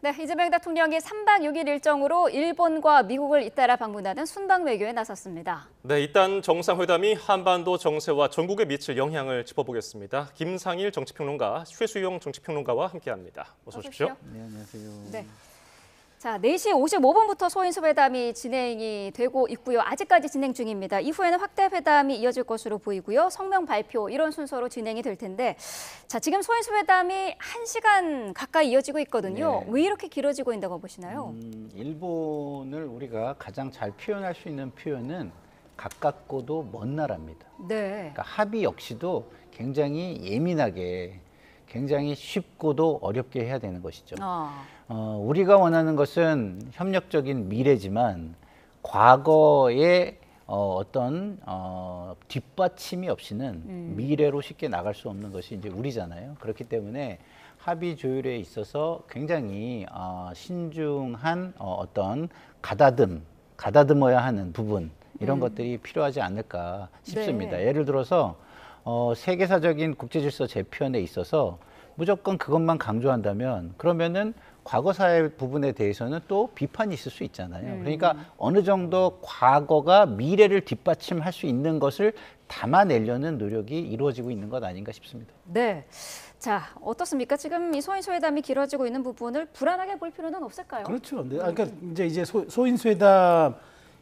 네, 이재명 대통령이 3박 6일 일정으로 일본과 미국을 잇따라 방문하는 순방 외교에 나섰습니다. 네, 일단 정상회담이 한반도 정세와 전국에 미칠 영향을 짚어보겠습니다. 김상일 정치평론가, 최수영 정치평론가와 함께합니다. 어서 오십시오. 네, 안녕하세요. 네. 자, 4시 55분부터 소인수 회담이 진행이 되고 있고요. 아직까지 진행 중입니다. 이후에는 확대 회담이 이어질 것으로 보이고요. 성명 발표 이런 순서로 진행이 될 텐데 자, 지금 소인수 회담이 1시간 가까이 이어지고 있거든요. 네. 왜 이렇게 길어지고 있다고 보시나요? 일본을 우리가 가장 잘 표현할 수 있는 표현은 가깝고도 먼 나라입니다. 네. 그러니까 합의 역시도 굉장히 예민하게, 굉장히 쉽고도 어렵게 해야 되는 것이죠. 우리가 원하는 것은 협력적인 미래지만 과거의 어떤 뒷받침이 없이는 미래로 쉽게 나갈 수 없는 것이 이제 우리잖아요. 그렇기 때문에 합의 조율에 있어서 굉장히 신중한 어떤 가다듬어야 하는 부분 이런 것들이 필요하지 않을까 싶습니다. 네. 예를 들어서 세계사적인 국제질서 재편에 있어서 무조건 그것만 강조한다면 그러면은 과거사의 부분에 대해서는 또 비판이 있을 수 있잖아요. 그러니까 어느 정도 과거가 미래를 뒷받침할 수 있는 것을 담아내려는 노력이 이루어지고 있는 것 아닌가 싶습니다. 네. 자, 어떻습니까? 지금 이 소인수 회담이 길어지고 있는 부분을 불안하게 볼 필요는 없을까요? 그렇죠. 그러니까 이제 소인수 회담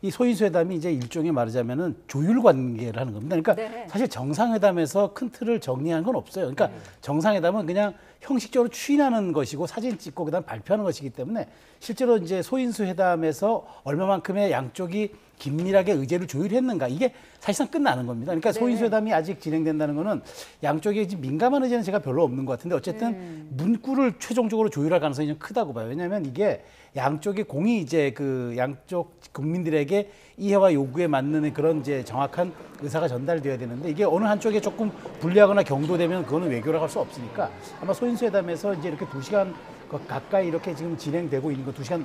이 소인수 회담이 이제 일종의 말하자면은 조율 관계를 하는 겁니다. 그러니까 네. 사실 정상회담에서 큰 틀을 정리한 건 없어요. 그러니까 정상회담은 그냥 형식적으로 추인하는 것이고 사진 찍고 그다음 발표하는 것이기 때문에 실제로 이제 소인수 회담에서 얼마만큼의 양쪽이 긴밀하게 의제를 조율했는가 이게 사실상 끝나는 겁니다. 그러니까 네. 소인수 회담이 아직 진행된다는 거는 양쪽에 민감한 의제는 제가 별로 없는 것 같은데 어쨌든 문구를 최종적으로 조율할 가능성이 좀 크다고 봐요. 왜냐하면 이게 양쪽이 공이 이제 그 양쪽 국민들에게 이해와 요구에 맞는 그런 이제 정확한 의사가 전달되어야 되는데 이게 어느 한쪽에 조금 불리하거나 경도되면 그거는 외교라고 할 수 없으니까 아마 소인수 회담에서 이제 이렇게 2시간 가까이 이렇게 지금 진행되고 있는 거 2시간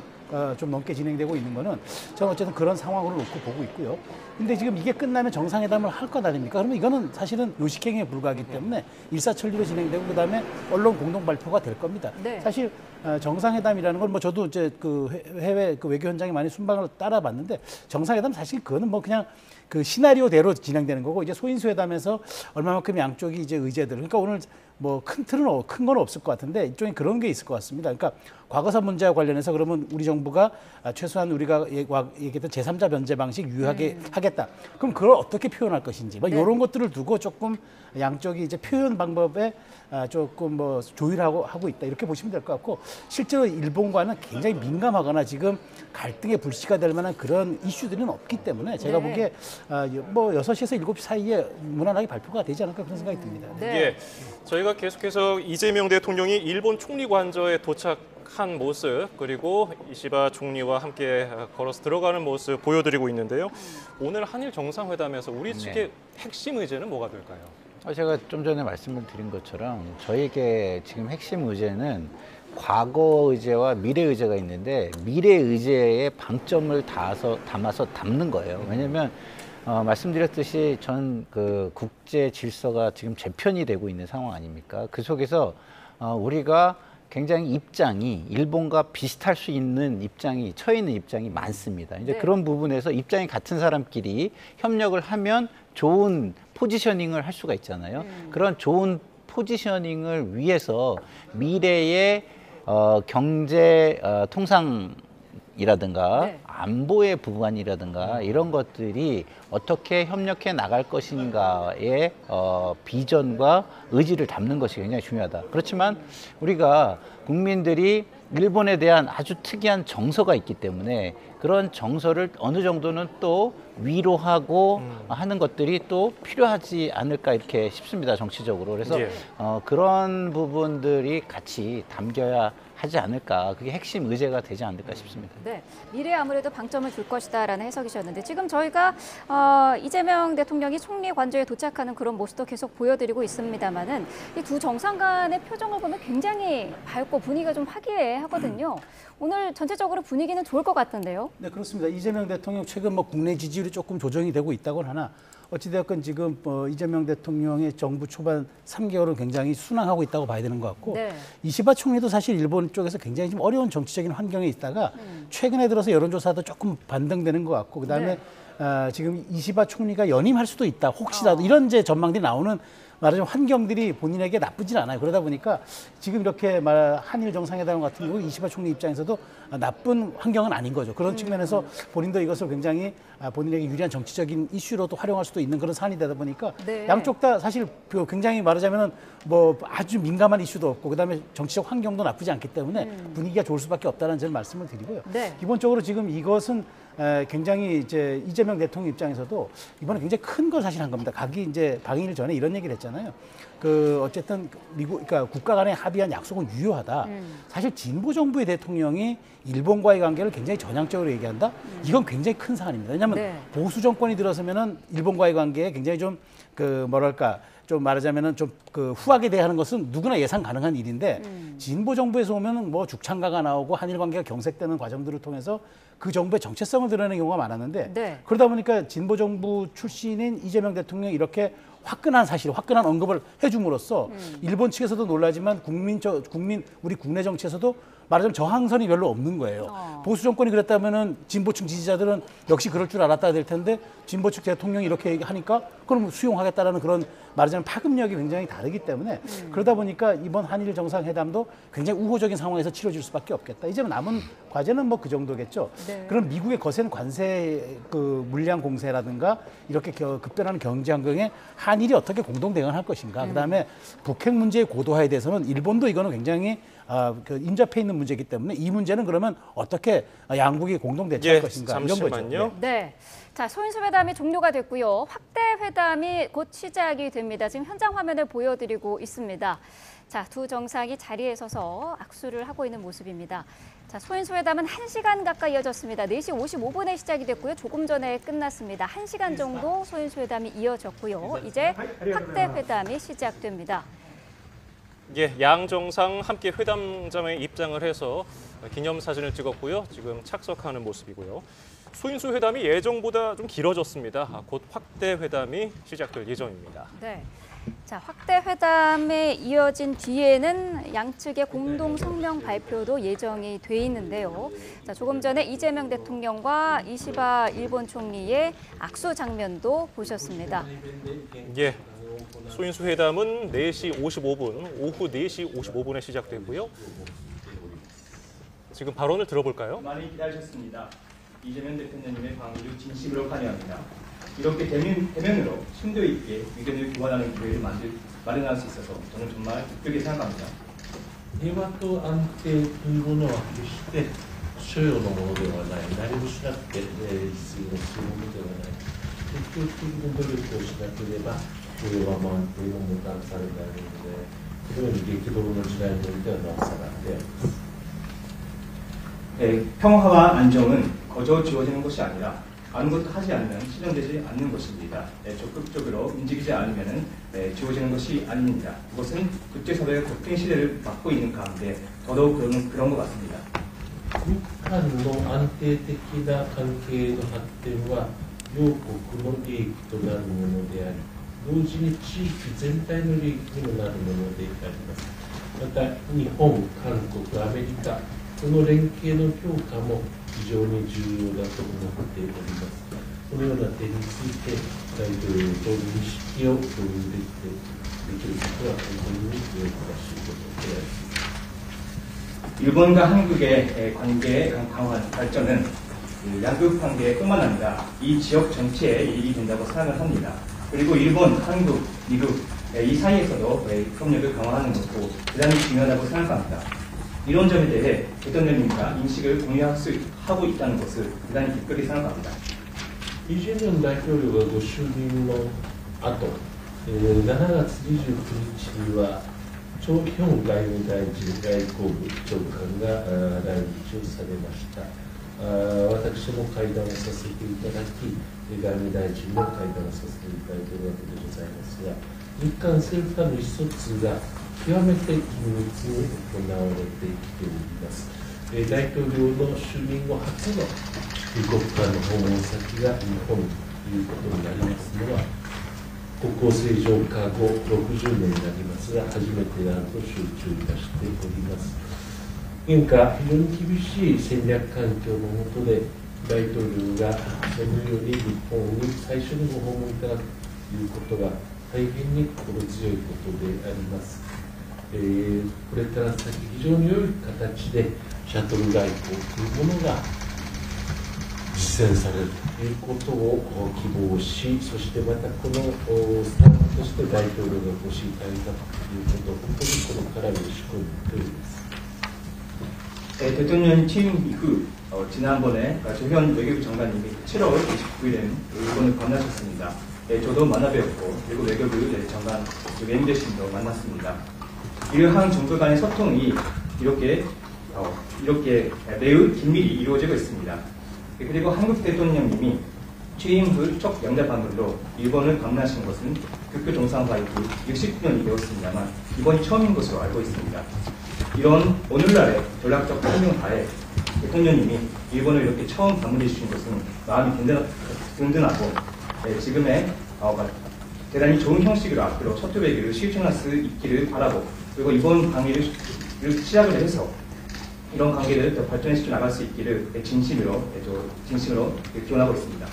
좀 넘게 진행되고 있는 거는 저는 어쨌든 그런 상황으로 놓고 보고 있고요. 근데 지금 이게 끝나면 정상회담을 할 것 아닙니까? 그러면 이거는 사실은 요식행위에 불과하기 때문에 일사천리로 진행되고 그다음에 언론 공동 발표가 될 겁니다. 네. 사실 정상회담이라는 건 뭐 저도 이제 그 해외 그 외교 현장에 많이 순방을 따라봤는데 정상회담 사실 그거는 뭐 그냥 그 시나리오대로 진행되는 거고 이제 소인수 회담에서 얼마만큼 양쪽이 이제 의제들 그러니까 오늘 뭐 큰 틀은 큰 건 없을 것 같은데 일종의 그런 게 있을 것 같습니다. 그러니까 과거사 문제와 관련해서 그러면 우리 정부가 최소한 우리가 얘기했던 제3자 변제 방식 유효하게 하겠다. 그럼 그걸 어떻게 표현할 것인지 뭐 이런 것들을 두고 조금 양쪽이 이제 표현 방법에 조금 뭐 조율하고 있다 이렇게 보시면 될 것 같고 실제로 일본과는 굉장히 민감하거나 지금 갈등의 불씨가 될 만한 그런 이슈들은 없기 때문에 제가 보기에 뭐 6시에서 7시 사이에 무난하게 발표가 되지 않을까 그런 생각이 듭니다. 네. 예, 저희가 계속해서 이재명 대통령이 일본 총리 관저에 도착한 모습 그리고 이시바 총리와 함께 걸어서 들어가는 모습 보여드리고 있는데요. 오늘 한일 정상회담에서 우리 측의 핵심 의제는 뭐가 될까요? 제가 좀 전에 말씀을 드린 것처럼 저에게 지금 핵심 의제는 과거 의제와 미래 의제가 있는데 미래 의제에 방점을 담아서 담는 거예요. 왜냐하면 말씀드렸듯이 전 그 국제 질서가 지금 재편이 되고 있는 상황 아닙니까? 그 속에서 우리가 굉장히 입장이 일본과 비슷할 수 있는 입장이 처해 있는 입장이 많습니다. 이제 네. 그런 부분에서 입장이 같은 사람끼리 협력을 하면 좋은 포지셔닝을 할 수가 있잖아요. 그런 좋은 포지셔닝을 위해서 미래의 경제 통상이라든가 네. 안보의 부분이라든가 이런 것들이 어떻게 협력해 나갈 것인가의 비전과 의지를 담는 것이 굉장히 중요하다. 그렇지만 우리가 국민들이 일본에 대한 아주 특이한 정서가 있기 때문에 그런 정서를 어느 정도는 또 위로하고 하는 것들이 또 필요하지 않을까 이렇게 싶습니다. 정치적으로. 그래서 예. 그런 부분들이 같이 담겨야 하지 않을까. 그게 핵심 의제가 되지 않을까 싶습니다. 네, 미래에 아무래도 방점을 줄 것이다라는 해석이셨는데 지금 저희가 이재명 대통령이 총리 관저에 도착하는 그런 모습도 계속 보여드리고 있습니다만은 이 두 정상 간의 표정을 보면 굉장히 밝고 분위기가 좀 화기애애하거든요. 오늘 전체적으로 분위기는 좋을 것 같은데요. 네, 그렇습니다. 이재명 대통령 최근 뭐 국내 지지율이 조금 조정이 되고 있다고는 하나 어찌되었건 지금 이재명 대통령의 정부 초반 3개월은 굉장히 순항하고 있다고 봐야 되는 것 같고 네. 이시바 총리도 사실 일본 쪽에서 굉장히 좀 어려운 정치적인 환경에 있다가 최근에 들어서 여론조사도 조금 반등되는 것 같고 그다음에 지금 이시바 총리가 연임할 수도 있다. 혹시라도 이런 이제 전망들이 나오는 말하자면 환경들이 본인에게 나쁘진 않아요. 그러다 보니까 지금 이렇게 한일 정상회담 같은 경우 이시바 총리 입장에서도 나쁜 환경은 아닌 거죠. 그런 측면에서 본인도 이것을 굉장히 본인에게 유리한 정치적인 이슈로도 활용할 수도 있는 그런 사안이 되다 보니까 네. 양쪽 다 사실 굉장히 말하자면은 뭐 아주 민감한 이슈도 없고 그다음에 정치적 환경도 나쁘지 않기 때문에 분위기가 좋을 수밖에 없다는 저는 말씀을 드리고요. 네. 기본적으로 지금 이것은 굉장히 이제 이재명 대통령 입장에서도 이번에 굉장히 큰 걸 사실 한 겁니다. 가기 이제 방일 전에 이런 얘기를 했잖아요. 어쨌든 그러니까 국가 간에 합의한 약속은 유효하다. 사실 진보 정부의 대통령이 일본과의 관계를 굉장히 전향적으로 얘기한다. 이건 굉장히 큰 사안입니다. 왜냐하면 네. 보수 정권이 들어서면은 일본과의 관계에 굉장히 좀 뭐랄까 좀 말하자면은 좀 후하게 대하는 것은 누구나 예상 가능한 일인데 진보 정부에서 오면은 뭐 죽창가가 나오고 한일 관계가 경색되는 과정들을 통해서 그 정부의 정체성을 드러내는 경우가 많았는데 네. 그러다 보니까 진보 정부 출신인 이재명 대통령이 이렇게 화끈한 언급을 해줌으로써 일본 측에서도 놀라지만 우리 국내 정치에서도 말하자면 저항선이 별로 없는 거예요. 보수 정권이 그랬다면은 진보층 지지자들은 역시 그럴 줄 알았다 될 텐데 진보측 대통령이 이렇게 하니까 그럼 수용하겠다라는 그런 말하자면 파급력이 굉장히 다르기 때문에 그러다 보니까 이번 한일 정상회담도 굉장히 우호적인 상황에서 치러질 수밖에 없겠다. 이제 남은 과제는 뭐 그 정도겠죠. 네. 그럼 미국의 거센 관세 물량 공세라든가 이렇게 급변하는 경제 환경에 한일이 어떻게 공동 대응할 것인가. 그다음에 북핵 문제의 고도화에 대해서는 일본도 이거는 굉장히 인접해 있는 문제이기 때문에 이 문제는 그러면 어떻게 양국이 공동 대처할 것인가 이런 거죠. 잠시만요. 네. 자, 소인수 회담이 종료가 됐고요. 확대 회담이 곧 시작이 됩니다. 지금 현장 화면을 보여드리고 있습니다. 자, 두 정상이 자리에 서서 악수를 하고 있는 모습입니다. 자, 소인수 회담은 1시간 가까이 이어졌습니다. 4시 55분에 시작이 됐고요. 조금 전에 끝났습니다. 1시간 정도 소인수 회담이 이어졌고요. 이제 확대 회담이 시작됩니다. 예, 양 정상 함께 회담장에 입장을 해서 기념사진을 찍었고요. 지금 착석하는 모습이고요. 소인수 회담이 예정보다 좀 길어졌습니다. 곧 확대 회담이 시작될 예정입니다. 네. 자, 확대 회담에 이어진 뒤에는 양측의 공동 성명 발표도 예정이 돼 있는데요. 자, 조금 전에 이재명 대통령과 이시바 일본 총리의 악수 장면도 보셨습니다. 예. 소인수 회담은 4시 55분, 오후 4시 55분에 시작되고요. 지금 발언을 들어볼까요? 많이 기다리셨습니다. 이재명 대통령님의 방미를 진심으로 환영합니다. 이렇게 대면으로 심도 있게 의견을 교환하는 기회를 마련할 수 있어서 저는 정말 기쁘게 생각합니다. 平和と安定というものは決して所要のものではない、何もしなくて必要するものではない、積極的に努力をしなければ平和も安定ももたらされないので、このように激動の時代においてはなおさらであります。 평화와 안정은 거저 지어지는 것이 아니라 아무것도 하지 않으면 실현되지 않는 것입니다. 적극적으로 움직이지 않으면 지어지는 것이 아닙니다. 그것은 국제사회의 국경 시대를 맞고 있는 가운데 더더욱 그런 것 같습니다. 日韓の安定的な関係の発展は両国の利益となるものであり、同時に地域全体の利益にもなるものであります。また日本、韓国、アメリカこの連携の強化も非常に重要だと思っております。このような点について大統領と認識を共有できることは本当に喜ばしいことであります。 일본과 한국의 관계의 강화한 발전은 양국 관계뿐만 아니라 이 지역 전체에 이익이 된다고 생각을 합니다. 그리고 일본, 한국, 미국 이 사이에서도 협력을 강화하는 것도 대단히 중요하다고 생각합니다. 이런 점에 대해 대통령님과 인식을 공유하고 있다는 것을 대단히 기쁘게 생각합니다. イ・ジェミョン大統領がご就任の後、7月29日にはチョ・ヒョン外務大臣外交部長官が来日をされました。私も会談をさせていただき、外務大臣も会談をさせていただいているわけでございますが、日韓政府間の意思疎通が極めて緊密に行われてきております。大統領の就任後初の2国間の訪問先が日本ということになりますのは国交正常化後60年になりますが、初めてなんと集中いたしております。現下、非常に厳しい戦略環境の下で、大統領がそのように日本に最初にご訪問いただくということが大変に心強いことであります。これから先非常に良い形でシャトル外交というものが実践されるということを希望し、そしてまたこのスタンドとして大統領がご支援いただいたということを本当にこれから嬉しく思っております。 대통령 취임 이후 지난번에 조현 외교부 장관님이 7월 29일에 일본을 방문하셨습니다. 저도 만나뵈었고 그리고 외교부 장관 외무대신도 만났습니다. 이러한 정부 간의 소통이 이렇게 매우 긴밀히 이루어지고 있습니다. 그리고 한국 대통령님이 취임 후 첫 영대 방문으로 일본을 방문하신 것은 국교 정상화 이후 69년이 되었습니다만 이번이 처음인 것으로 알고 있습니다. 이런 오늘날의 전략적 환경하에 대통령님이 일본을 이렇게 처음 방문해 주신 것은 마음이 든든하고 지금의 대단히 좋은 형식으로 앞으로 첫 외교를 실천할 수 있기를 바라고 그리고 이번 강의를 시작을 해서 이런 관계를 더 발전시켜 나갈 수 있기를 진심으로 기원하고 있습니다.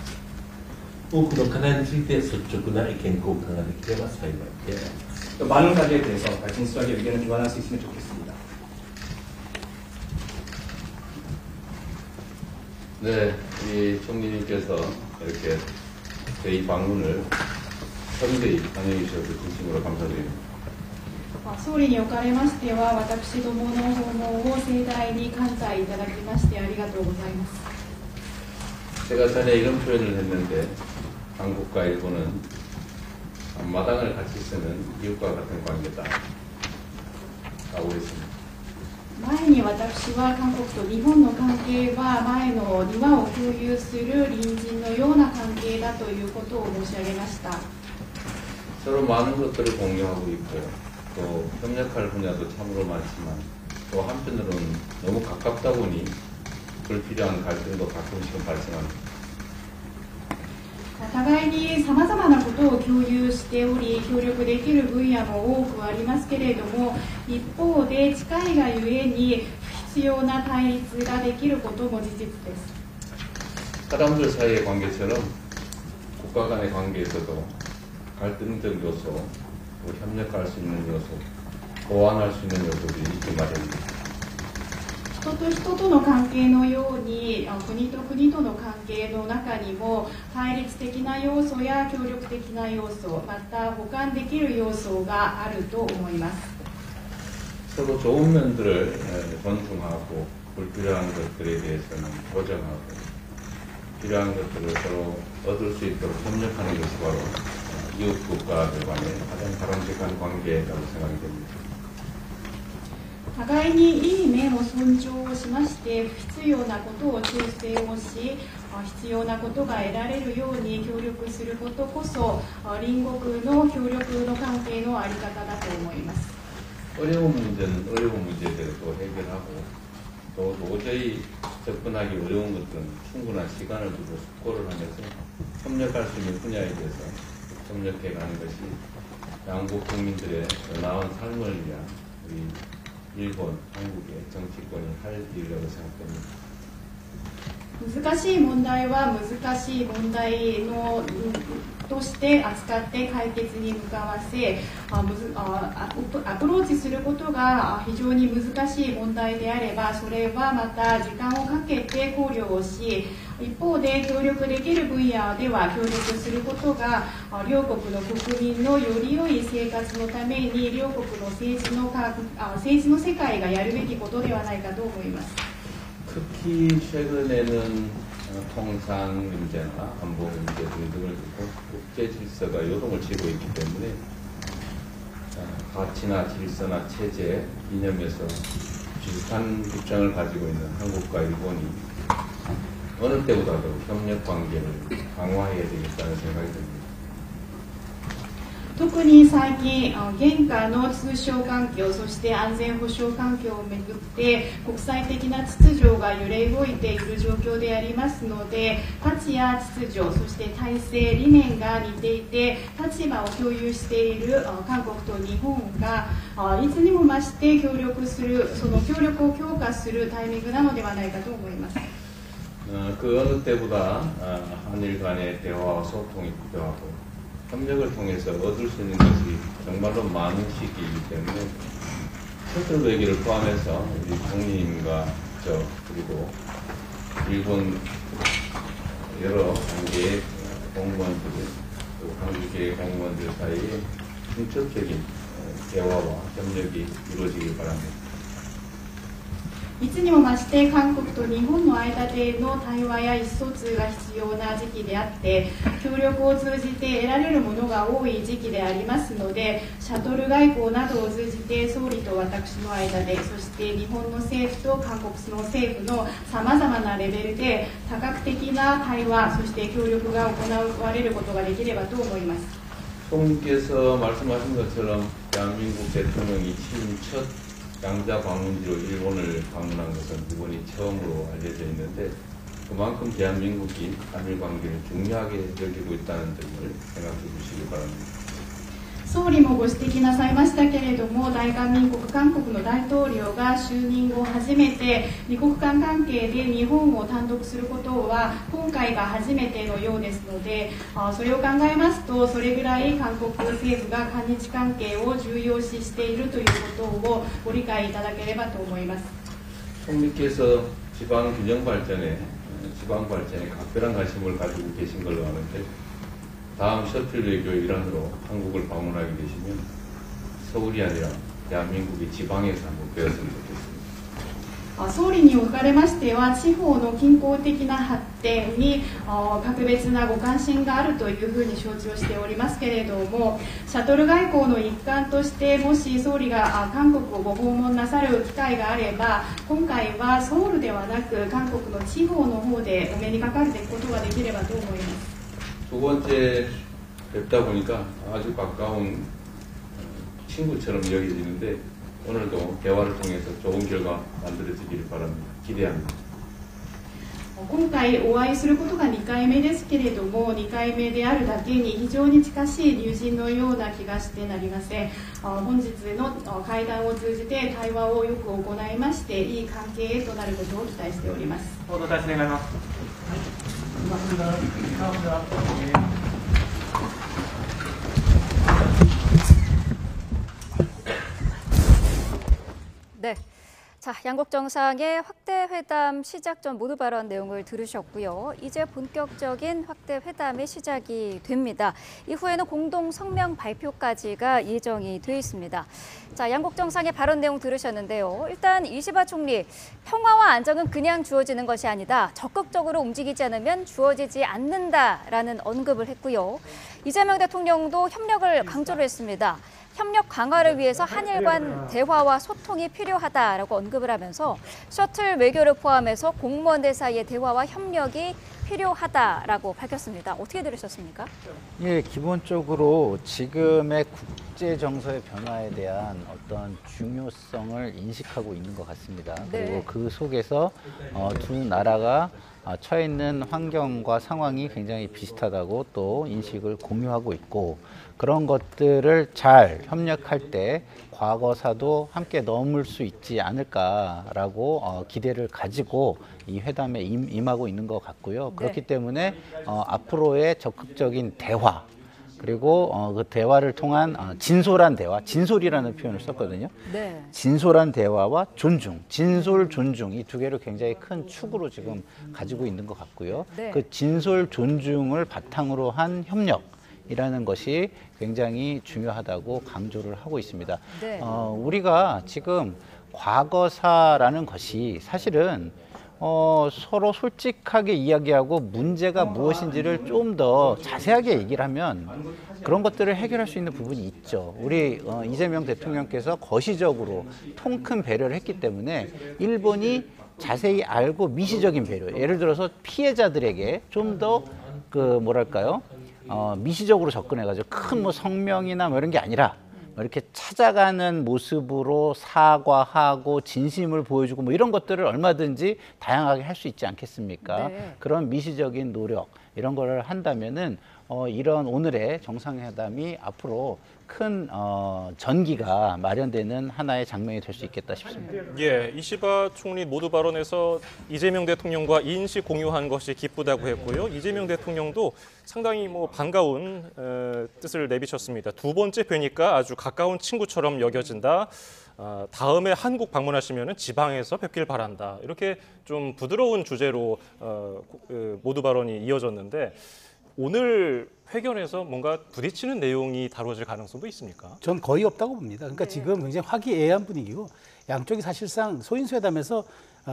多くの課題について率直な意見交換ができれば幸いであります。 또 많은 가지에 대해서 진솔하게 의견을 교환할 수 있으면 좋겠습니다. 네, 이 총리님께서 이렇게 저희 방문을 서류대히 환영해 주셔서 진심으로 감사드립니다. 総理におかれましては、私どもの訪問を盛大に感謝いただきましてありがとうございます。 제가 전에 이런 표현을 했는데 한국과 일본은 마당을 같이 쓰는 이웃과 같은 관계다 라고 했습니다. 前に私は韓国と日本の関係は前の庭を共有する隣人のような関係だということを申し上げました。 서로 많은 것들을 공유하고 있고요. 또 협력할 분야도 참으로 많지만 또 한편으로는 너무 가깝다 보니 불필요한 갈등도 가끔씩은 발생합니다. 互いにさまざまなことを共有しており、協力できる分野も多くありますけれども、一方で近いがゆえに不必要な対立ができることも事実です。 사람들 사이의 관계처럼 국가 간의 관계에서도 갈등적 요소, 또 협력할 수 있는 요소, 보완할 수 있는 요소들이 있기 마련입니다. 人と人との関係のように国と国との関係の中にも対立的な要素や協力的な要素また補完できる要素があると思います。 서로 좋은 면들을 존중하고 불필요한 것들에 대해서는 보정하고 필요한 것들을 서로 얻을 수 있도록 협력하는 것이 바로 이웃 국가들 간의 가장 바람직한 관계라고 생각이 됩니다. 互いにいい面を尊重しまして不必要なことを調整をし必要なことが得られるように協力することこそ隣国の協力の関係の在り方だと思います。 어려운 문제는 어려운 문제대로 또 해결하고 또 도저히 접근하기 어려운 것들은 충분한 시간을 두고 숙고를 하면서 협력할 수 있는 분야에 대해서 협력해가는 것이 양국 국민들의 더 나은 삶을 위한 우리 일본, 한국의 정치권이 할 일이라고 생각됩니다. 難しい問題は難しい問題のとして扱って解決に向かわせアプローチすることが非常に難しい問題であればそれはまた時間をかけて考慮をし一方で協力できる分野では協力することが両国の国民のより良い生活のために両国の政治の世界がやるべきことではないかと思います。 특히 최근에는 통상 문제나 안보 문제 등등을 두고 국제 질서가 요동을 치고 있기 때문에 가치나 질서나 체제, 이념에서 비슷한 입장을 가지고 있는 한국과 일본이 어느 때보다도 협력 관계를 강화해야 되겠다는 생각이 듭니다. 特に最近現下の通商環境そして安全保障環境をめぐって国際的な秩序が揺れ動いている状況でありますので、価値や秩序そして体制理念が似ていて立場を共有している韓国と日本がいつにも増して協力する、その協力を強化するタイミングなのではないかと思います。 그 어느 때보다 한일 간의 대화와 소통이 필요하고 협력을 통해서 얻을 수 있는 것이 정말로 많은 시기이기 때문에 셔틀 외교를 포함해서 우리 총리님과 저 그리고 일본 여러 관계의 공무원들 또 한국의 공무원들 사이에 중첩적인 대화와 협력이 이루어지길 바랍니다. いつにも増して韓国と日本の間での対話や意思疎通が必要な時期であって協力を通じて得られるものが多い時期でありますのでシャトル外交などを通じて総理と私の間でそして日本の政府と韓国の政府のさまざまなレベルで多角的な対話そして協力が行われることができればと思います。 총리께서 말씀하신 것처럼 대한민국 대통령이 취임 첫 양자 방문지로 일본을 방문한 것은 이번이 처음으로 알려져 있는데 그만큼 대한민국이 한일 관계를 중요하게 여기고 있다는 점을 생각해 주시기 바랍니다. 総理もご指摘なさいましたけれども、大韓民国韓国の大統領が就任後初めて二国間関係で日本を単独することは今回が初めてのようですので、それを考えますとそれぐらい韓国政府が韓日関係を重要視しているということをご理解いただければと思います。 총리께서 지방 균형 발전에 각별한 관심을 가지고 계신 걸로 아는데 다음 셔틀 외교의 일환으로 한국을 방문하게 되시면 서울이 아니라 대한민국의 지방에서 한번 배웠으면 좋겠습니다. 総理におかれましては地方の均衡的な発展に格別なご関心があるというふうに承知をしておりますけれども、シャトル外交の一環としてもし総理が韓国をご訪問なさる機会があれば今回はソウルではなく韓国の地方の方でお目にかかることができればと思います。 두 번째 뵙다 보니까 아주 가까운 친구처럼 여겨지는데 오늘도 대화를 통해서 좋은 결과 만들어지기를 바랍니다. 기대합니다. 今回お会いすることが2回目ですけれども2回目であるだけに非常に近しい友人のような気がしてなりません。本日の会談を通じて対話をよく行いましていい関係へとなることを期待しております。報道大使願います。 네. 자, 양국 정상의 확대 회담 시작 전 모두 발언 내용을 들으셨고요. 이제 본격적인 확대 회담의 시작이 됩니다. 이후에는 공동 성명 발표까지가 예정이 돼 있습니다. 자, 양국 정상의 발언 내용 들으셨는데요. 일단 이시바 총리, 평화와 안정은 그냥 주어지는 것이 아니다. 적극적으로 움직이지 않으면 주어지지 않는다라는 언급을 했고요. 이재명 대통령도 협력을 강조를 했습니다. 협력 강화를 위해서 한일 간 대화와 소통이 필요하다라고 언급을 하면서 셔틀 외교를 포함해서 공무원들 사이의 대화와 협력이 필요하다라고 밝혔습니다. 어떻게 들으셨습니까? 예, 기본적으로 지금의 국제 정서의 변화에 대한 어떤 중요성을 인식하고 있는 것 같습니다. 네. 그리고 그 속에서 두 나라가 처해 있는 환경과 상황이 굉장히 비슷하다고 또 인식을 공유하고 있고 그런 것들을 잘 협력할 때 과거사도 함께 넘을 수 있지 않을까라고 기대를 가지고 이 회담에 임하고 있는 것 같고요. 그렇기 때문에 앞으로의 적극적인 대화 그리고 그 대화를 통한 진솔한 대화, 진솔이라는 표현을 썼거든요. 네. 진솔한 대화와 존중, 진솔, 존중 이 두 개를 굉장히 큰 축으로 지금 가지고 있는 것 같고요. 네. 그 진솔, 존중을 바탕으로 한 협력이라는 것이 굉장히 중요하다고 강조를 하고 있습니다. 네. 우리가 지금 과거사라는 것이 사실은 서로 솔직하게 이야기하고 문제가 무엇인지를 좀 더 자세하게 얘기를 하면 그런 것들을 해결할 수 있는 부분이 있죠. 우리 이재명 대통령께서 거시적으로 통 큰 배려를 했기 때문에 일본이 자세히 알고 미시적인 배려, 예를 들어서 피해자들에게 좀 더 뭐랄까요? 미시적으로 접근해가지고 큰 뭐 성명이나 뭐 이런 게 아니라 이렇게 찾아가는 모습으로 사과하고 진심을 보여주고 뭐 이런 것들을 얼마든지 다양하게 할 수 있지 않겠습니까? 네. 그런 미시적인 노력 이런 거를 한다면은 이런 오늘의 정상회담이 앞으로 큰 전기가 마련되는 하나의 장면이 될 수 있겠다 싶습니다. 예, 이시바 총리 모두 발언에서 이재명 대통령과 인식 공유한 것이 기쁘다고 했고요. 이재명 대통령도 상당히 뭐 반가운 뜻을 내비쳤습니다. 두 번째 뵈니까 아주 가까운 친구처럼 여겨진다. 다음에 한국 방문하시면 지방에서 뵙길 바란다. 이렇게 좀 부드러운 주제로 모두 발언이 이어졌는데 오늘 회견에서 뭔가 부딪히는 내용이 다뤄질 가능성도 있습니까? 전 거의 없다고 봅니다. 그러니까 지금 굉장히 화기애애한 분위기고 양쪽이 사실상 소인수회담에서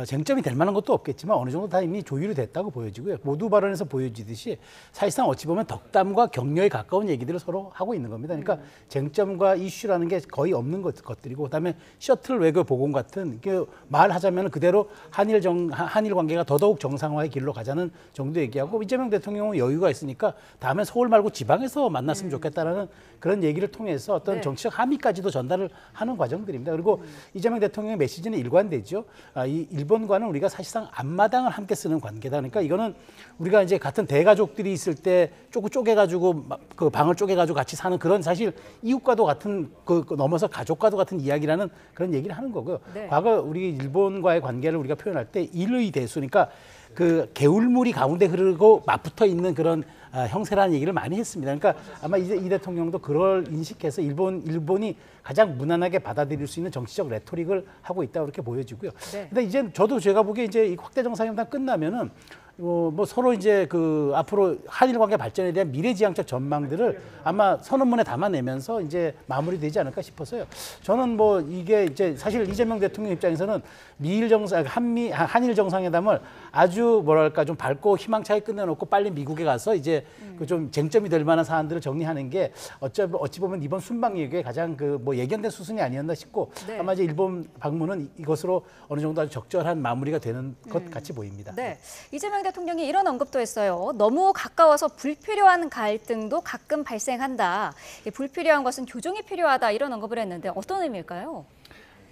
쟁점이 될 만한 것도 없겠지만 어느 정도 다 이미 조율이 됐다고 보여지고요. 모두 발언에서 보여지듯이 사실상 어찌 보면 덕담과 격려에 가까운 얘기들을 서로 하고 있는 겁니다. 그러니까 쟁점과 이슈라는 게 거의 없는 것들이고 그다음에 셔틀 외교 복원 같은 말하자면 그대로 한일 관계가 더더욱 정상화의 길로 가자는 정도 얘기하고 이재명 대통령은 여유가 있으니까 다음에 서울 말고 지방에서 만났으면 좋겠다라는 그런 얘기를 통해서 어떤 정치적 함의까지도 전달을 하는 과정들입니다. 그리고 이재명 대통령의 메시지는 일관되죠. 이 일본과는 우리가 사실상 앞마당을 함께 쓰는 관계다. 그러니까 이거는 우리가 이제 같은 대가족들이 있을 때 쪼개가지고 그 방을 쪼개가지고 같이 사는 그런 사실 이웃과도 같은 그 넘어서 가족과도 같은 이야기라는 그런 얘기를 하는 거고요. 네. 과거 우리 일본과의 관계를 우리가 표현할 때 일의 대수니까 그 개울물이 가운데 흐르고 맞붙어 있는 그런 형세라는 얘기를 많이 했습니다. 그러니까 아마 이 대통령도 그걸 인식해서 일본이 가장 무난하게 받아들일 수 있는 정치적 레토릭을 하고 있다고 그렇게 보여지고요. 네. 근데 이제 제가 보기에 이제 이 확대 정상회담 끝나면은 뭐 서로 이제 그 앞으로 한일 관계 발전에 대한 미래지향적 전망들을 아마 선언문에 담아내면서 이제 마무리되지 않을까 싶어서요. 저는 뭐 이게 이제 사실 이재명 대통령 입장에서는 한일 정상회담을 아주 뭐랄까 좀 밝고 희망차게 끝내놓고 빨리 미국에 가서 이제 그 좀 쟁점이 될 만한 사안들을 정리하는 게 어찌 보면 이번 순방 얘기에 가장 그 뭐 예견된 수순이 아니었나 싶고 네. 아마 이제 일본 방문은 이것으로 어느 정도 아주 적절한 마무리가 되는 것 같이 보입니다. 네, 이재명 대통령이 이런 언급도 했어요. 너무 가까워서 불필요한 갈등도 가끔 발생한다. 이 불필요한 것은 교정이 필요하다 이런 언급을 했는데 어떤 의미일까요?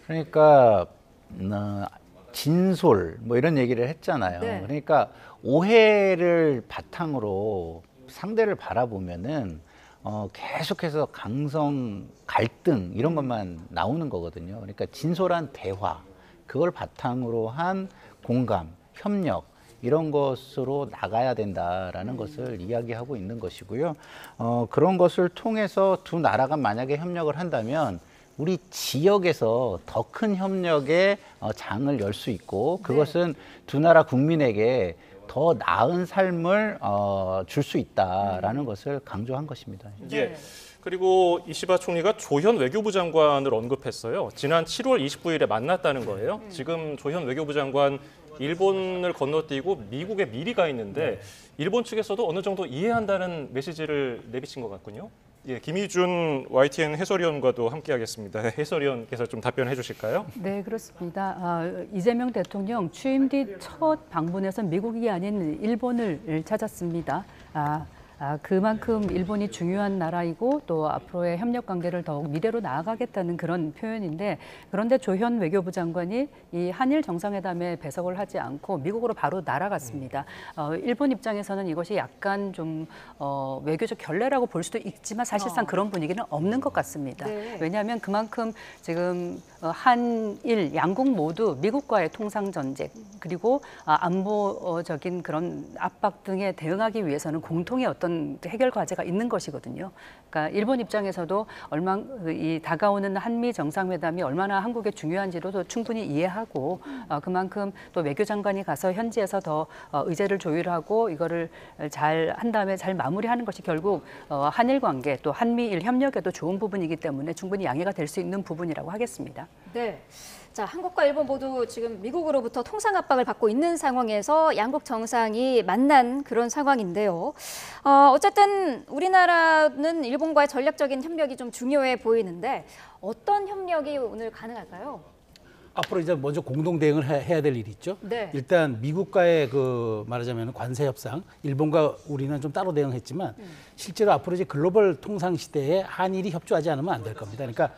그러니까 진솔 뭐 이런 얘기를 했잖아요. 네. 그러니까 오해를 바탕으로 상대를 바라보면은 계속해서 강성 갈등 이런 것만 나오는 거거든요. 그러니까 진솔한 대화 그걸 바탕으로 한 공감, 협력 이런 것으로 나가야 된다라는 것을 이야기하고 있는 것이고요. 그런 것을 통해서 두 나라가 만약에 협력을 한다면 우리 지역에서 더 큰 협력의 장을 열 수 있고 그것은 두 나라 국민에게 더 나은 삶을 줄 수 있다라는 것을 강조한 것입니다. 예. 그리고 이시바 총리가 조현 외교부 장관을 언급했어요. 지난 7월 29일에 만났다는 거예요. 지금 조현 외교부 장관 일본을 건너뛰고 미국에 미리 가 있는데 일본 측에서도 어느 정도 이해한다는 메시지를 내비친 것 같군요. 예, 김희준 YTN 해설위원과도 함께하겠습니다. 해설위원께서 좀 답변해 주실까요? 네, 그렇습니다. 이재명 대통령 취임 뒤 첫 방문에서 미국이 아닌 일본을 찾았습니다. 그만큼 일본이 중요한 나라이고 또 앞으로의 협력 관계를 더욱 미래로 나아가겠다는 그런 표현인데 그런데 조현 외교부 장관이 이 한일 정상회담에 배석을 하지 않고 미국으로 바로 날아갔습니다. 일본 입장에서는 이것이 약간 좀 외교적 결례라고 볼 수도 있지만 사실상 그런 분위기는 없는 것 같습니다. 네. 왜냐하면 그만큼 지금 한일 양국 모두 미국과의 통상 전쟁 그리고 안보적인 그런 압박 등에 대응하기 위해서는 공통의 어떤 해결 과제가 있는 것이거든요. 그러니까 일본 입장에서도 이 다가오는 한미 정상회담이 얼마나 한국에 중요한지도 충분히 이해하고 그만큼 또 외교장관이 가서 현지에서 더 의제를 조율하고 이거를 잘 한 다음에 잘 마무리하는 것이 결국 한일 관계 또 한미일 협력에도 좋은 부분이기 때문에 충분히 양해가 될 수 있는 부분이라고 하겠습니다. 네. 자, 한국과 일본 모두 지금 미국으로부터 통상 압박을 받고 있는 상황에서 양국 정상이 만난 그런 상황인데요. 어쨌든 우리나라는 일본과의 전략적인 협력이 좀 중요해 보이는데 어떤 협력이 오늘 가능할까요? 앞으로 이제 먼저 공동 대응을 해야 될 일이 있죠. 네. 일단 미국과의 그 말하자면 관세 협상, 일본과 우리는 좀 따로 대응했지만 실제로 앞으로 이제 글로벌 통상 시대에 한일이 협조하지 않으면 안 될 겁니다. 그러니까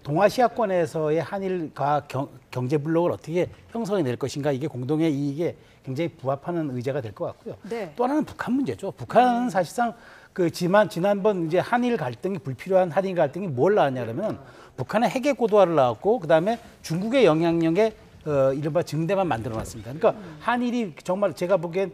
동아시아권에서의 한일과 경제 블록을 어떻게 형성해 낼 것인가, 이게 공동의 이익에 굉장히 부합하는 의제가 될 것 같고요. 네. 또 하나는 북한 문제죠. 북한은 사실상 그 지난번 이제 한일 갈등이, 불필요한 한일 갈등이 뭘 낳았냐 그러면 북한의 핵의 고도화를 낳았고, 그다음에 중국의 영향력에 이른바 증대만 만들어놨습니다. 그러니까 한일이 정말 제가 보기엔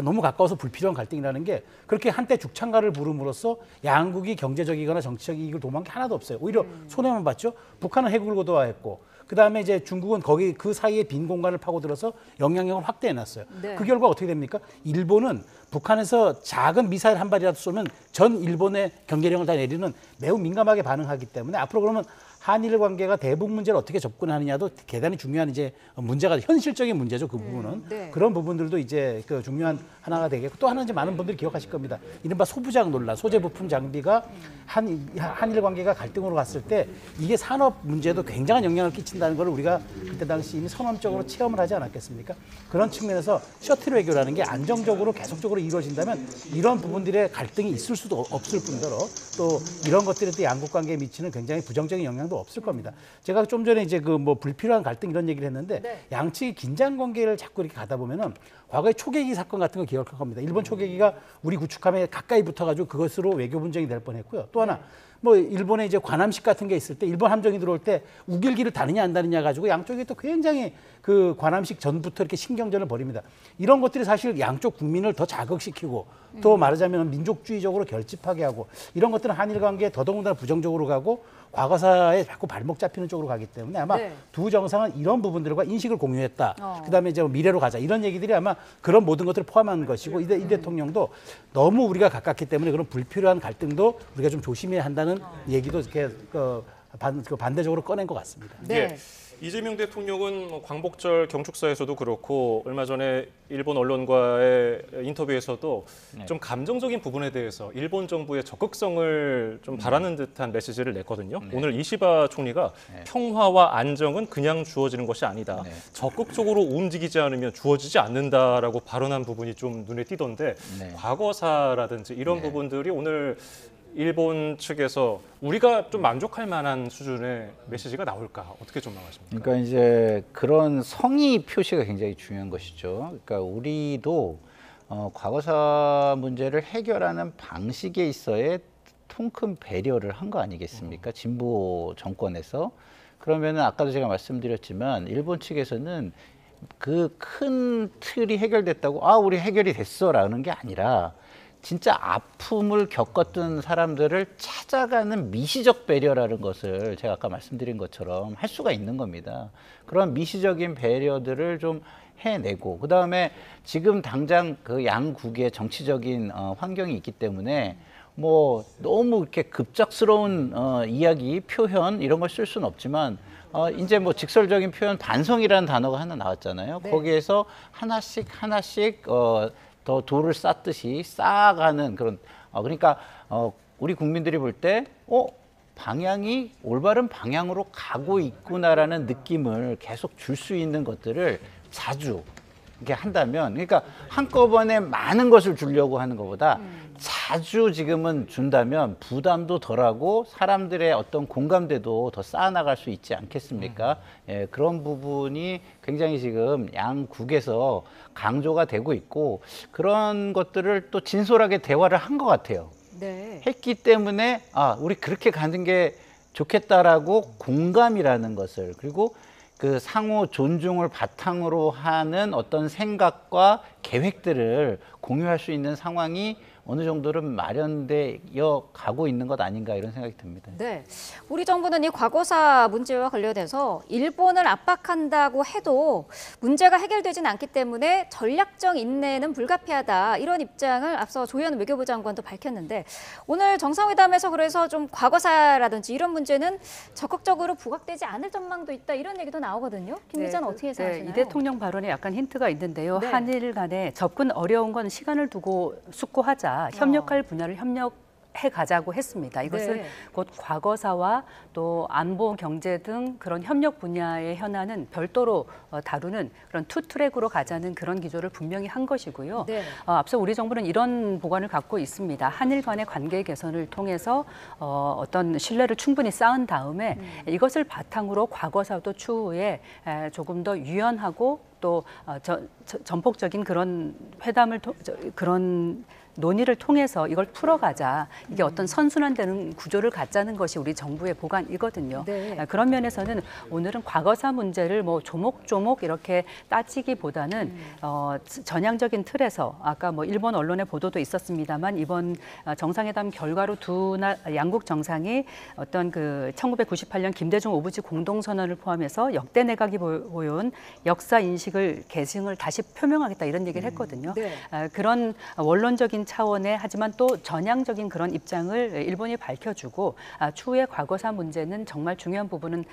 너무 가까워서 불필요한 갈등이라는 게, 그렇게 한때 죽창가를 부름으로써 양국이 경제적이거나 정치적 이익을 도모한 게 하나도 없어요. 오히려 손해만 봤죠. 북한은 핵을 고도화했고, 그다음에 이제 중국은 거기 그 사이에 빈 공간을 파고들어서 영향력을 확대해놨어요. 네. 그 결과 어떻게 됩니까? 일본은 북한에서 작은 미사일 한 발이라도 쏘면 전 일본의 경계령을 다 내리는 매우 민감하게 반응하기 때문에, 앞으로 그러면 한일 관계가 대북 문제를 어떻게 접근하느냐도 대단히 중요한 이제 문제가, 현실적인 문제죠. 그 부분은. 네. 그런 부분들도 이제 그 중요한 하나가 되겠고, 또 하나는 이제 많은 분들이 기억하실 겁니다. 이른바 소부장 논란, 소재 부품 장비가 한일 관계가 갈등으로 갔을 때 이게 산업 문제도 굉장한 영향을 끼친다는 걸 우리가 그때 당시 이미 선언적으로 체험을 하지 않았겠습니까? 그런 측면에서 셔틀 외교라는 게 안정적으로 계속적으로 이루어진다면 이런 부분들의 갈등이 있을 수도 없을 뿐더러, 또 이런 것들이 또 양국 관계에 미치는 굉장히 부정적인 영향도 없을 겁니다. 제가 좀 전에 이제 그 뭐 불필요한 갈등 이런 얘기를 했는데, 네. 양측이 긴장 관계를 자꾸 이렇게 가다 보면은 과거의 초계기 사건 같은 거 기억할 겁니다. 일본 초계기가 우리 구축함에 가까이 붙어가지고 그것으로 외교 분쟁이 될 뻔했고요. 또 하나 뭐 일본에 이제 관함식 같은 게 있을 때, 일본 함정이 들어올 때 우길기를 다느냐 안 다느냐 가지고 양쪽이 또 굉장히 그 관함식 전부터 이렇게 신경전을 벌입니다. 이런 것들이 사실 양쪽 국민을 더 자극시키고, 또 말하자면 민족주의적으로 결집하게 하고, 이런 것들은 한일 관계에 더더군다나 부정적으로 가고 과거사에 자꾸 발목 잡히는 쪽으로 가기 때문에 아마 네. 두 정상은 이런 부분들과 인식을 공유했다. 그다음에 이제 미래로 가자, 이런 얘기들이 아마 그런 모든 것들을 포함한 것이고, 이 대통령도 너무 우리가 가깝기 때문에 그런 불필요한 갈등도 우리가 좀 조심해야 한다는 얘기도 이렇게 반대적으로 꺼낸 것 같습니다. 네. 예. 이재명 대통령은 뭐 광복절 경축사에서도 그렇고 얼마 전에 일본 언론과의 인터뷰에서도 좀 감정적인 부분에 대해서 일본 정부의 적극성을 좀 바라는 듯한 메시지를 냈거든요. 오늘 이시바 총리가 평화와 안정은 그냥 주어지는 것이 아니다. 적극적으로 움직이지 않으면 주어지지 않는다라고 발언한 부분이 좀 눈에 띄던데, 과거사라든지 이런 부분들이 오늘 일본 측에서 우리가 좀 만족할 만한 수준의 메시지가 나올까, 어떻게 전망하십니까? 그러니까 이제 그런 성의 표시가 굉장히 중요한 것이죠. 그러니까 우리도 과거사 문제를 해결하는 방식에 있어의 통큰 배려를 한 거 아니겠습니까? 진보 정권에서. 그러면은 아까도 제가 말씀드렸지만 일본 측에서는 그 큰 틀이 해결됐다고 우리 해결이 됐어라는 게 아니라, 진짜 아픔을 겪었던 사람들을 찾아가는 미시적 배려라는 것을 제가 아까 말씀드린 것처럼 할 수가 있는 겁니다. 그런 미시적인 배려들을 좀 해내고, 그다음에 지금 당장 그 양국의 정치적인 환경이 있기 때문에 뭐 너무 이렇게 급작스러운 이야기, 표현 이런 걸 쓸 수는 없지만, 이제 뭐 직설적인 표현, 반성이라는 단어가 하나 나왔잖아요. 네. 거기에서 하나씩 더 돌을 쌓듯이 쌓아가는 그런, 그러니까 우리 국민들이 볼 때 방향이 올바른 방향으로 가고 있구나라는 느낌을 계속 줄 수 있는 것들을 자주 이렇게 한다면, 그러니까 한꺼번에 많은 것을 주려고 하는 것보다 자주 지금은 준다면 부담도 덜하고 사람들의 어떤 공감대도 더 쌓아나갈 수 있지 않겠습니까? 예, 그런 부분이 굉장히 지금 양국에서 강조가 되고 있고, 그런 것들을 또 진솔하게 대화를 한 것 같아요. 네. 했기 때문에 우리 그렇게 가는 게 좋겠다라고 공감이라는 것을, 그리고 그 상호 존중을 바탕으로 하는 어떤 생각과 계획들을 공유할 수 있는 상황이 어느 정도는 마련되어 가고 있는 것 아닌가, 이런 생각이 듭니다. 네, 우리 정부는 이 과거사 문제와 관련해서 일본을 압박한다고 해도 문제가 해결되지는 않기 때문에 전략적 인내는 불가피하다, 이런 입장을 앞서 조현 외교부 장관도 밝혔는데, 오늘 정상회담에서 그래서 좀 과거사라든지 이런 문제는 적극적으로 부각되지 않을 전망도 있다, 이런 얘기도 나오거든요. 김 기자는 어떻게 생각하시나요? 이 대통령 발언에 약간 힌트가 있는데요. 네. 한일 간에 접근 어려운 건 시간을 두고 숙고하자, 협력할 분야를 가자고 했습니다. 이것을 네. 곧 과거사와 또 안보, 경제 등 그런 협력 분야의 현안은 별도로 다루는 그런 투 트랙으로 가자는 그런 기조를 분명히 한 것이고요. 네. 앞서 우리 정부는 이런 보관을 갖고 있습니다. 한일 간의 관계 개선을 통해서 어떤 신뢰를 충분히 쌓은 다음에 이것을 바탕으로 과거사도 추후에 조금 더 유연하고 또 전폭적인 그런 그런 논의를 통해서 이걸 풀어가자. 이게 어떤 선순환되는 구조를 갖자는 것이 우리 정부의 보관이거든요. 네. 그런 면에서는 오늘은 과거사 문제를 뭐 조목조목 이렇게 따지기보다는 전향적인 틀에서 아까 뭐 일본 언론의 보도도 있었습니다만 이번 정상회담 결과로 양국 정상이 어떤 그 1998년 김대중 오부지 공동선언을 포함해서 역대 내각이 보여온 역사 인식을 계승을 다시 표명하겠다 이런 얘기를 했거든요. 네. 그런 원론적인 차원의 하지만 또 전향적인 그런 입장을 일본이 밝혀주고 추후에 과거사 문제는 정말 중요한 부분은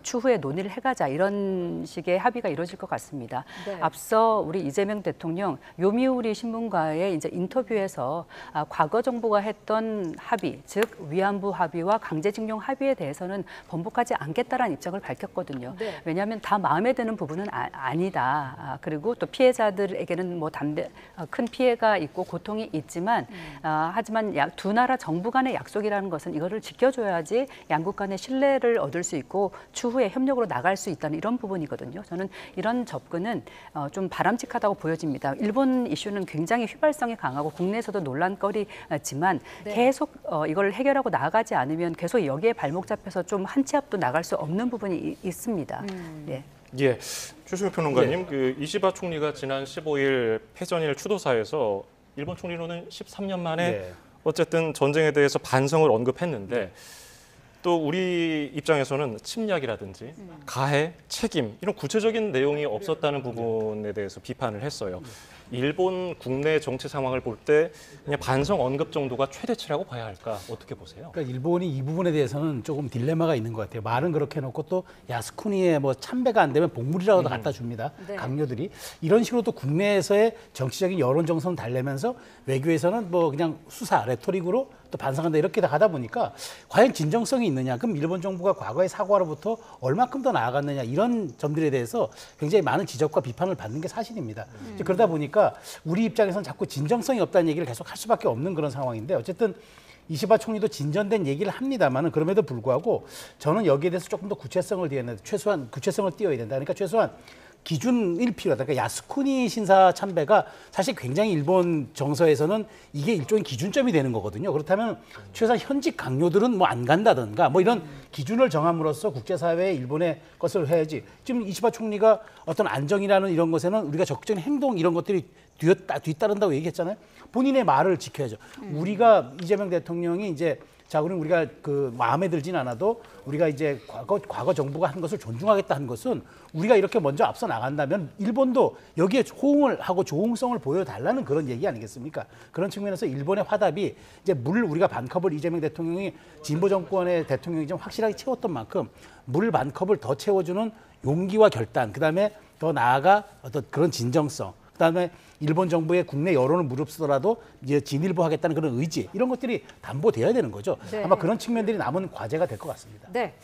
추후에 논의를 해가자 이런 식의 합의가 이루어질 것 같습니다. 네. 앞서 우리 이재명 대통령 요미우리 신문과의 이제 인터뷰에서 과거 정부가 했던 합의, 즉 위안부 합의와 강제징용 합의에 대해서는 번복하지 않겠다라는 입장을 밝혔거든요. 네. 왜냐하면 다 마음에 드는 부분은 아니다. 그리고 또 피해자들에게는 뭐 큰 피해가 있고 고통이 있지만 하지만 두 나라 정부 간의 약속이라는 것은 이거를 지켜줘야지 양국 간의 신뢰를 얻을 수 있고 추후에 협력으로 나갈 수 있다는 이런 부분이거든요. 저는 이런 접근은 좀 바람직하다고 보여집니다. 일본 이슈는 굉장히 휘발성이 강하고 국내에서도 논란거리지만 네. 계속 이걸 해결하고 나가지 않으면 계속 여기에 발목 잡혀서 좀 한 치 앞도 나갈 수 없는 부분이 있습니다. 예. 예, 최수민 평론가님, 그 이시바 총리가 지난 15일 패전일 추도사에서 일본 총리로는 13년 만에 네. 어쨌든 전쟁에 대해서 반성을 언급했는데 또 우리 입장에서는 침략이라든지 가해, 책임 이런 구체적인 내용이 없었다는 부분에 대해서 비판을 했어요. 일본 국내 정치 상황을 볼 때 그냥 반성 언급 정도가 최대치라고 봐야 할까? 어떻게 보세요? 그러니까 일본이 이 부분에 대해서는 조금 딜레마가 있는 것 같아요. 말은 그렇게 해놓고 또 야스쿠니에 뭐 참배가 안 되면 복물이라고도 갖다 줍니다. 네. 강요들이 이런 식으로 또 국내에서의 정치적인 여론 정서는 달래면서 외교에서는 뭐 그냥 수사 레토릭으로 또 반성한다 이렇게 다 가다 보니까 과연 진정성이 있느냐? 그럼 일본 정부가 과거의 사과로부터 얼마큼 더 나아갔느냐 이런 점들에 대해서 굉장히 많은 지적과 비판을 받는 게 사실입니다. 이제 그러다 보니까 우리 입장에서는 자꾸 진정성이 없다는 얘기를 계속 할 수밖에 없는 그런 상황인데 어쨌든 이시바 총리도 진전된 얘기를 합니다만은 그럼에도 불구하고 저는 여기에 대해서 조금 더 구체성을 띄어야 된다. 최소한 구체성을 띄어야 된다. 그러니까 최소한 기준일 필요하다. 그러니까 야스쿠니 신사 참배가 사실 굉장히 일본 정서에서는 이게 일종의 기준점이 되는 거거든요. 그렇다면 최소한 현직 강요들은 뭐 안 간다든가 뭐 이런 기준을 정함으로써 국제사회에 일본의 것을 해야지. 지금 이시바 총리가 어떤 안정이라는 이런 것에는 우리가 적극적인 행동 이런 것들이 뒤따른다고 얘기했잖아요. 본인의 말을 지켜야죠. 우리가 이재명 대통령이 이제 자, 그럼 우리가 그 마음에 들진 않아도 우리가 이제 과거 정부가 한 것을 존중하겠다 한 것은 우리가 이렇게 먼저 앞서 나간다면 일본도 여기에 호응을 하고 조응성을 보여달라는 그런 얘기 아니겠습니까? 그런 측면에서 일본의 화답이 이제 물 우리가 반컵을 이재명 대통령이 진보 정권의 대통령이 좀 확실하게 채웠던 만큼 물 반컵을 더 채워주는 용기와 결단, 그다음에 더 나아가 어떤 그런 진정성, 그다음에 일본 정부의 국내 여론을 무릅쓰더라도 이제 진일보하겠다는 그런 의지 이런 것들이 담보돼야 되는 거죠. 네. 아마 그런 측면들이 남은 과제가 될 것 같습니다. 네.